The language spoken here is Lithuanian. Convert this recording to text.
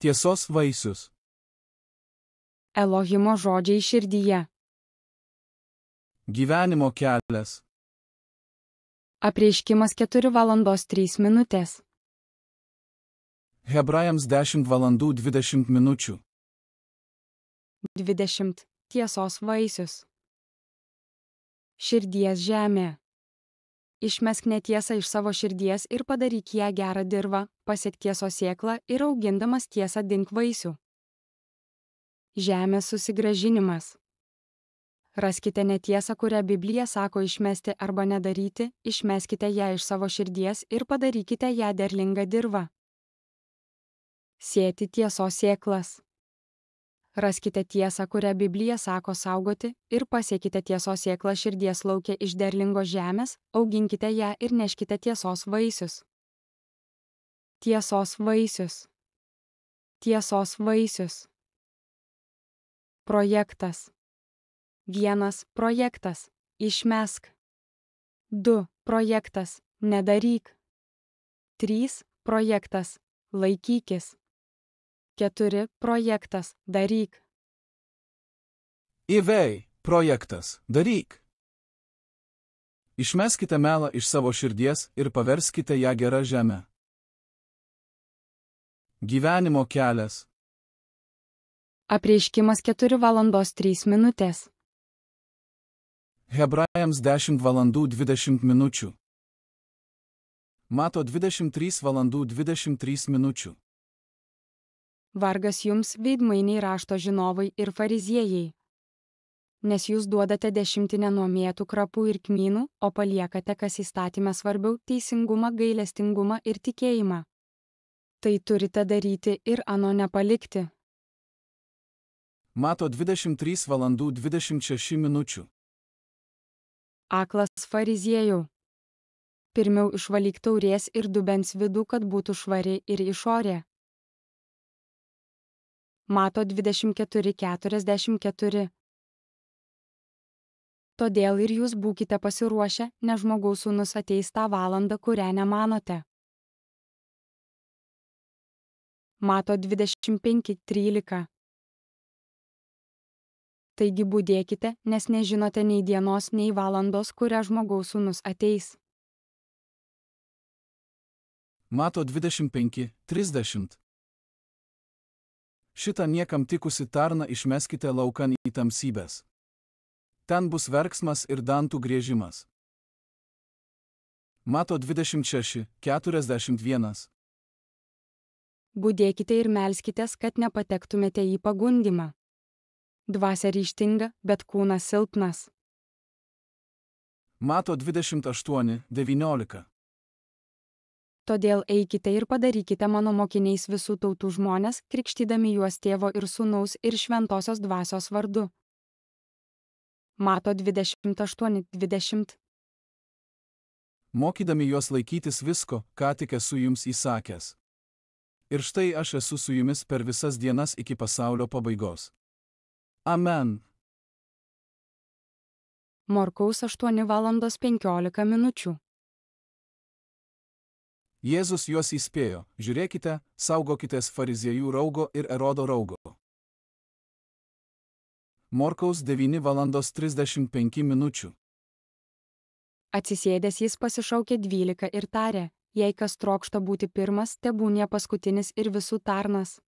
Tiesos vaisius. Elohimo žodžiai širdyje. Gyvenimo kelias. Apreiškimas 4:03. Hebrajams 10:20. 20. Tiesos vaisius. Širdies žemė. Išmesk netiesą iš savo širdies ir padaryk ją gerą dirvą, pasiek tiesos sėklą ir augindamas tiesą dink vaisių. Žemės susigrąžinimas. Raskite netiesą, kurią Biblija sako išmesti arba nedaryti, išmeskite ją iš savo širdies ir padarykite ją derlingą dirvą. Sėti tiesos sėklas. Raskite tiesą, kurią Biblija sako saugoti, ir pasiekite tiesos sėklą širdies lauke iš derlingos žemės, auginkite ją ir neškite tiesos vaisius. Tiesos vaisius. Tiesos vaisius. Projektas. 1. Projektas. Išmesk. 2. Projektas. Nedaryk. 3. Projektas. Laikykis. 4. Projektas. Daryk. Ivei. Projektas. Daryk. Išmeskite melą iš savo širdies ir paverskite ją gerą žemę. Gyvenimo kelias. Apreiškimas 4:03. Hebrajams 10:20. Mato 23:23. Vargas jums, veidmainiai rašto žinovai ir fariziejai. Nes jūs duodate dešimtinę nuo mėtų, krapų ir kmynų, o paliekate, kas įstatyme svarbiau, teisingumą, gailestingumą ir tikėjimą. Tai turite daryti ir ano nepalikti. Mato 23:26. Aklas fariziejau. Pirmiau išvalyk taurės ir dubens vidų, kad būtų švari ir išorė. Mato 24:44. Todėl ir jūs būkite pasiruošę, nes žmogaus sūnus ateis tą valandą, kurią nemanote. Mato 25:13. Taigi budėkite, nes nežinote nei dienos, nei valandos, kurią žmogaus sūnus ateis. Mato 25:30. Šitą niekam tikusi tarną išmeskite laukan į tamsybes. Ten bus verksmas ir dantų griežimas. Mato 26:41. Budėkite ir melskitės, kad nepatektumėte į pagundymą. Dvasia ryžtinga, bet kūnas silpnas. Mato 28:19. Todėl eikite ir padarykite mano mokiniais visų tautų žmonės, krikštydami juos Tėvo ir Sūnaus ir Šventosios Dvasios vardu. Mato 28:20. Mokydami juos laikytis visko, ką tik esu jums įsakęs. Ir štai aš esu su jumis per visas dienas iki pasaulio pabaigos. Amen. Morkaus 8:15. Jėzus juos įspėjo: žiūrėkite, saugokitės fariziejų raugo ir Erodo raugo. Morkaus 9:35. Atsisėdęs jis pasišaukė 12 ir tarė: jei kas trokšta būti pirmas, tebūnie paskutinis ir visų tarnas.